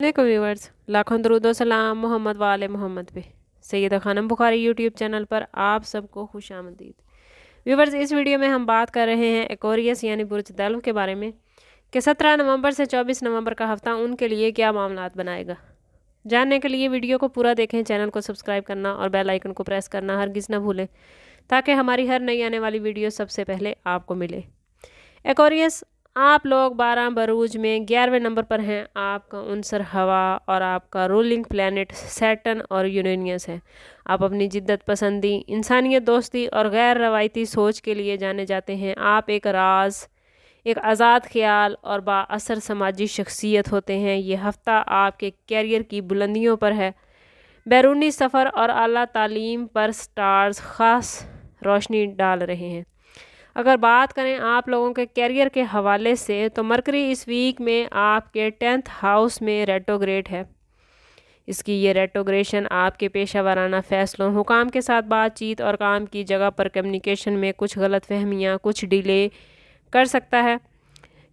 देखो व्यूवर्स, लाखों दरूद व सलाम मोहम्मद वाले मोहम्मद पे। सैयदा खानम बुखारी यूट्यूब चैनल पर आप सबको खुश आमदीद। व्यूवर्स, इस वीडियो में हम बात कर रहे हैं एक्वेरियस यानी बुर्ज दल्व के बारे में कि 17 नवंबर से 24 नवंबर का हफ्ता उनके लिए क्या मामलात बनाएगा। जानने के लिए वीडियो को पूरा देखें, चैनल को सब्सक्राइब करना और बेल आइकन को प्रेस करना हरगिज़ न भूलें ताकि हमारी हर नई आने वाली वीडियो सबसे पहले आपको मिले। एक्वेरियस, आप लोग 12 बरूज में 11वें नंबर पर हैं। आपका उनसर हवा और आपका रूलिंग प्लैनेट सैटर्न और यूरेनियस है। आप अपनी जिद्दत पसंदी, इंसानियत दोस्ती और गैर रवायती सोच के लिए जाने जाते हैं। आप एक राज, एक आज़ाद ख्याल और बाअसर समाजी शख्सियत होते हैं। ये हफ्ता आपके कैरियर की बुलंदियों पर है। बैरूनी सफ़र और आला तालीम पर स्टार्स ख़ास रोशनी डाल रहे हैं। अगर बात करें आप लोगों के कैरियर के हवाले से, तो मरकरी इस वीक में आपके 10th हाउस में रेट्रोग्रेड है। इसकी ये रेट्रोग्रेशन आपके पेशा वाराना फ़ैसलों, हुकाम के साथ बातचीत और काम की जगह पर कम्युनिकेशन में कुछ गलतफहमियाँ, कुछ डिले कर सकता है,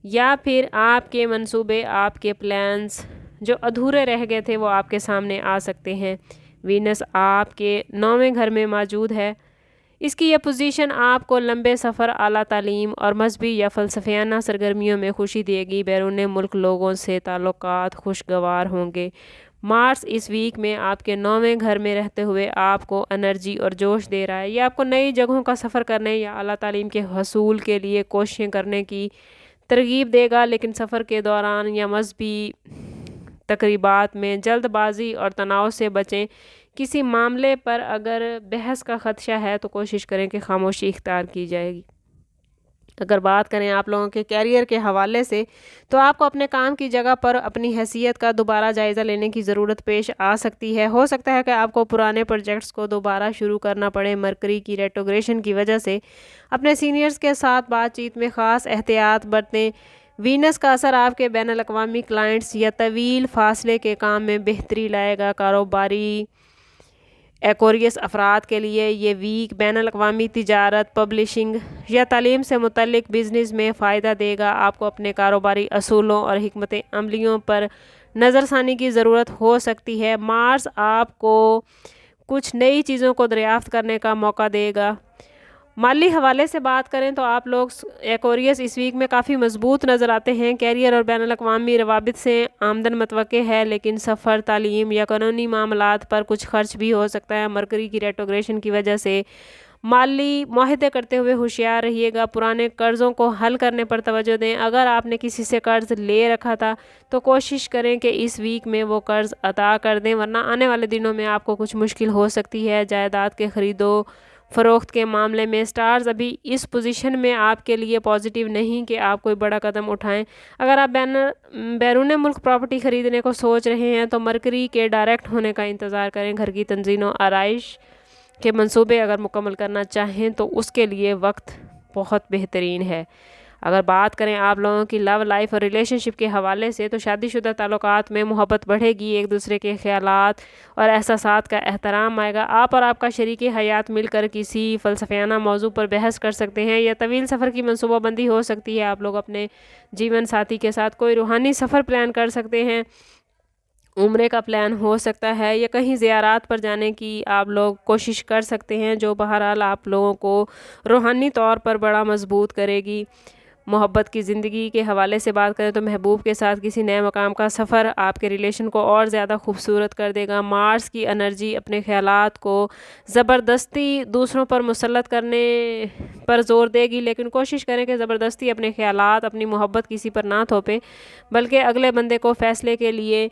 या फिर आपके मंसूबे, आपके प्लान्स जो अधूरे रह गए थे वो आपके सामने आ सकते हैं। वीनस आपके 9वें घर में मौजूद है। इसकी यह पोजीशन आपको लंबे सफ़र, आला तालीम और मजहबी या फ़लसफ़ियाना सरगर्मियों में खुशी देगी। बैरून मुल्क लोगों से ताल्लुकात खुशगवार होंगे। मार्स इस वीक में आपके 9वें घर में रहते हुए आपको एनर्जी और जोश दे रहा है। ये आपको नई जगहों का सफ़र करने या आला तालीम के हसूल के लिए कोशिशें करने की तरगीब देगा, लेकिन सफ़र के दौरान या मजहबी तकरीबात में जल्दबाजी और तनाव से बचें। किसी मामले पर अगर बहस का ख़दशा है तो कोशिश करें कि खामोशी इख्तियार की जाएगी। अगर बात करें आप लोगों के कैरियर के हवाले से, तो आपको अपने काम की जगह पर अपनी हैसियत का दोबारा जायज़ा लेने की ज़रूरत पेश आ सकती है। हो सकता है कि आपको पुराने प्रोजेक्ट्स को दोबारा शुरू करना पड़े। मरकरी की रेट्रोग्रेशन की वजह से अपने सीनियर्स के साथ बातचीत में ख़ास एहतियात बरतें। वीनस का असर आपके बैनुल अक़वामी क्लाइंट्स या तवील फासले के काम में बेहतरी लाएगा। कारोबारी एक्वेरियस अफराद के लिए ये वीक बैनुल अक़वामी तिजारत, पब्लिशिंग या तालीम से मुतल्लिक बिज़नेस में फ़ायदा देगा। आपको अपने कारोबारी असूलों और हिकमत अमलियों पर नज़रसानी की ज़रूरत हो सकती है। मार्स आपको कुछ नई चीज़ों को दरियाफ़्त करने का मौका देगा। माली हवाले से बात करें तो आप लोग एक्वेरियस इस वीक में काफ़ी मजबूत नज़र आते हैं। कैरियर और बैनुल अक़वामी रवाबित से आमदन मतवक्के है, लेकिन सफ़र, तालीम या कानूनी मामलात पर कुछ खर्च भी हो सकता है। मरकरी की रेट्रोग्रेशन की वजह से माली मुआहदे करते हुए होशियार रहिएगा। पुराने कर्ज़ों को हल करने पर तवज्जो दें। अगर आपने किसी से कर्ज़ ले रखा था तो कोशिश करें कि इस वीक में वो कर्ज़ अदा कर दें, वरना आने वाले दिनों में आपको कुछ मुश्किल हो सकती है। जायदाद के ख़रीदो फ़रोख्त के मामले में स्टार्स अभी इस पोजीशन में आपके लिए पॉजिटिव नहीं कि आप कोई बड़ा कदम उठाएं। अगर आप बैरून मुल्क प्रॉपर्टी ख़रीदने को सोच रहे हैं तो मरकरी के डायरेक्ट होने का इंतज़ार करें। घर की तंजीम और आराइश के मंसूबे अगर मुकम्मल करना चाहें तो उसके लिए वक्त बहुत बेहतरीन है। अगर बात करें आप लोगों की लव लाइफ और रिलेशनशिप के हवाले से, तो शादीशुदा ताल्लुकात में मोहब्बत बढ़ेगी। एक दूसरे के ख्यालात और एहसासात का एहतराम आएगा। आप और आपका शरीक हयात मिलकर किसी फ़लसफ़ियाना मौजू पर बहस कर सकते हैं या तवील सफ़र की मनसूबाबंदी हो सकती है। आप लोग अपने जीवन साथी के साथ कोई रूहानी सफ़र प्लान कर सकते हैं। उम्रे का प्लान हो सकता है या कहीं ज़ियारात पर जाने की आप लोग कोशिश कर सकते हैं, जो बहरहाल आप लोगों को रूहानी तौर पर बड़ा मजबूत करेगी। मोहब्बत की ज़िंदगी के हवाले से बात करें तो महबूब के साथ किसी नए मकाम का सफ़र आपके रिलेशन को और ज़्यादा खूबसूरत कर देगा। मार्स की एनर्जी अपने ख्यालात को ज़बरदस्ती दूसरों पर मुसल्लत करने पर ज़ोर देगी, लेकिन कोशिश करें कि ज़बरदस्ती अपने ख्यालात, अपनी मोहब्बत किसी पर ना थोपें, बल्कि अगले बंदे को फ़ैसले के लिए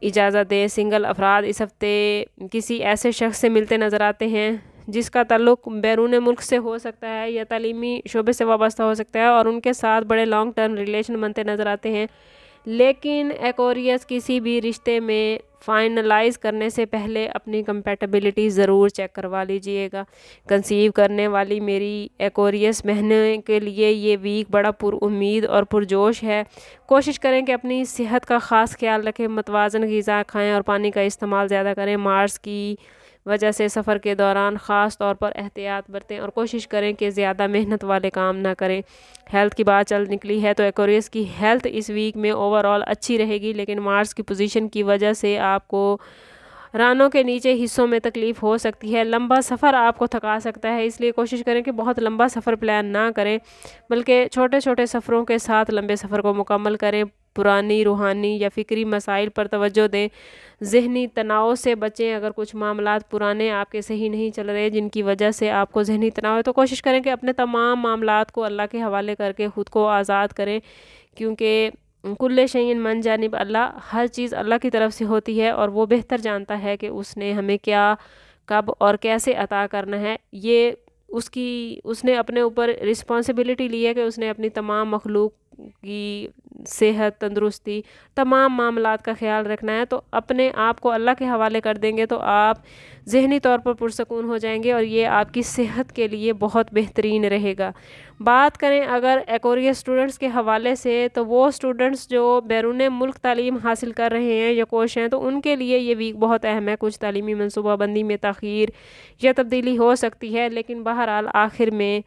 इजाज़त दें। सिंगल अफराद इस हफ़्ते किसी ऐसे शख्स से मिलते नज़र आते हैं जिसका ताल्लुक़ बैरून मुल्क से हो सकता है या तालीमी शोबे से वाबस्ता हो सकता है, और उनके साथ बड़े लॉन्ग टर्म रिलेशन बनते नज़र आते हैं। लेकिन एक्वेरियस किसी भी रिश्ते में फ़ाइनलाइज़ करने से पहले अपनी कंपैटिबिलिटी ज़रूर चेक करवा लीजिएगा। कंसीव करने वाली मेरी एक्वेरियस बहनों के लिए ये वीक बड़ा पुरुम्मीद और पुरजोश है। कोशिश करें कि अपनी सेहत का ख़ास ख्याल रखें, मतवाज़न ग़िज़ा खाएँ और पानी का इस्तेमाल ज़्यादा करें। मार्स की وجہ سے سفر کے دوران خاص طور پر احتیاط برتیں اور کوشش کریں کہ زیادہ محنت والے کام نہ کریں۔ ہیلتھ کی بات چل نکلی ہے تو ایکویریس کی ہیلتھ اس ویک میں اوور آل اچھی رہے گی، لیکن مارس کی پوزیشن کی وجہ سے آپ کو رانوں کے نیچے حصوں میں تکلیف ہو سکتی ہے۔ لمبا سفر آپ کو تھکا سکتا ہے، اس لیے کوشش کریں کہ بہت لمبا سفر پلان نہ کریں، بلکہ چھوٹے چھوٹے سفروں کے ساتھ لمبے سفر کو مکمل کریں۔ پرانی روحانی یا فکری مسائل پر توجہ دیں، ذہنی تناؤ سے بچیں۔ اگر کچھ معاملات پرانے آپ کے صحیح نہیں چل رہے جن کی وجہ سے آپ کو ذہنی تناؤ ہے، تو کوشش کریں کہ اپنے تمام معاملات کو اللہ کے حوالے کر کے خود کو آزاد کریں، کیونکہ کل شیء من جانب اللہ، ہر چیز اللہ کی طرف سے ہوتی ہے اور وہ بہتر جانتا ہے کہ اس نے ہمیں کیا، کب اور کیسے عطا کرنا ہے۔ یہ اس نے اپنے اوپر رسپانسبلٹی لی ہے کہ اس نے اپنی تمام مخلوق کی صحت، تندرستی، تمام معاملات کا خیال رکھنا ہے۔ تو اپنے آپ کو اللہ کے حوالے کر دیں گے تو آپ ذہنی طور پر پرسکون ہو جائیں گے اور یہ آپ کی صحت کے لیے بہت بہترین رہے گا۔ بات کریں اگر ایکویریس اسٹوڈنٹس کے حوالے سے، تو وہ اسٹوڈنٹس جو بیرون ملک تعلیم حاصل کر رہے ہیں یا کوش ہیں، تو ان کے لیے یہ ویک بہت اہم ہے۔ کچھ تعلیمی منصوبہ بندی میں تاخیر یا تبدیلی ہو سکتی ہے، لیکن بہرحال آخر میں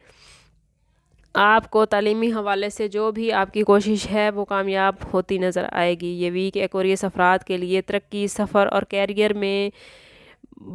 آپ کو تعلیمی حوالے سے جو بھی آپ کی کوشش ہے وہ کامیاب ہوتی نظر آئے گی۔ یہ ویک ایکویریس افراد کے لیے ترقی، سفر اور کیریئر میں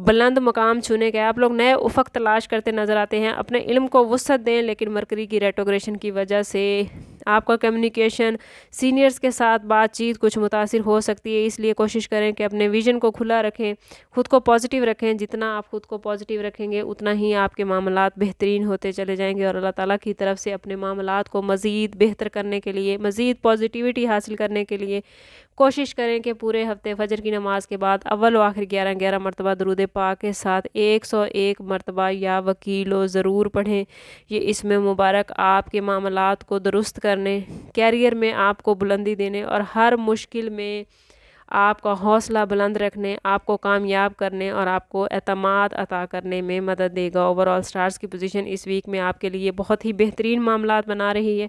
بلند مقام چھونے کے، آپ لوگ نئے افق تلاش کرتے نظر آتے ہیں۔ اپنے علم کو وسعت دیں، لیکن مرکری کی ریٹروگریشن کی وجہ سے آپ کا کمیونیکیشن، سینئرز کے ساتھ بات چیت کچھ متاثر ہو سکتی ہے، اس لیے کوشش کریں کہ اپنے ویژن کو کھلا رکھیں، خود کو پازیٹیو رکھیں۔ جتنا آپ خود کو پازیٹیو رکھیں گے اتنا ہی آپ کے معاملات بہترین ہوتے چلے جائیں گے، اور اللہ تعالیٰ کی طرف سے اپنے معاملات کو مزید بہتر کرنے کے لیے، مزید پازیٹیوٹی حاصل کرنے کے لیے کوشش کریں کہ پورے ہفتے فجر کی نماز کے بعد اول و آخر 11 مرتبہ درود پاک کے ساتھ 101 مرتبہ یا وکیلو ضرور پڑھیں۔ یہ اسم مبارک آپ کے معاملات کو درست کرنے، کیریئر میں آپ کو بلندی دینے اور ہر مشکل میں آپ کا حوصلہ بلند رکھنے، آپ کو کامیاب کرنے اور آپ کو اعتماد عطا کرنے میں مدد دے گا۔ اوور آل سٹارز کی پوزیشن اس ویک میں آپ کے لیے بہت ہی بہترین معاملات بنا رہی ہے،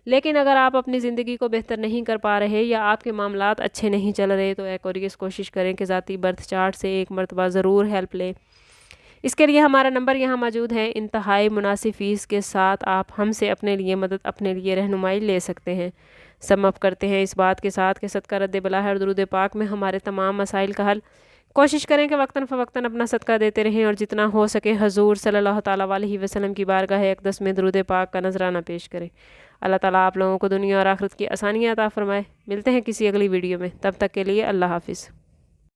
لیکن اگر آپ اپنی زندگی کو بہتر نہیں کر پا رہے یا آپ کے معاملات اچھے نہیں چل رہے تو ایکویریس کوشش کریں کہ ذاتی برتھ چارٹ سے ایک مرتبہ ضرور ہیلپ لیں۔ اس کے لیے ہمارا نمبر یہاں موجود ہے، انتہائی مناسب فیس کے ساتھ آپ ہم سے اپنے لیے مدد، اپنے لیے رہنمائی لے سکتے ہیں۔ سم اپ کرتے ہیں اس بات کے ساتھ کہ صدقہ رد بلا ہے اور درود پاک میں ہمارے تمام مسائل کا حل۔ کوشش کریں کہ وقتاً فوقتاً اپنا صدقہ دیتے رہیں اور جتنا ہو سکے حضور صلی اللہ تعالیٰ علیہ وسلم کی بارگاہ اقدس میں درود پاک کا نذرانہ پیش کریں۔ اللہ تعالیٰ آپ لوگوں کو دنیا اور آخرت کی آسانیاں عطا فرمائے۔ ملتے ہیں کسی اگلی ویڈیو میں، تب تک کے لیے اللہ حافظ۔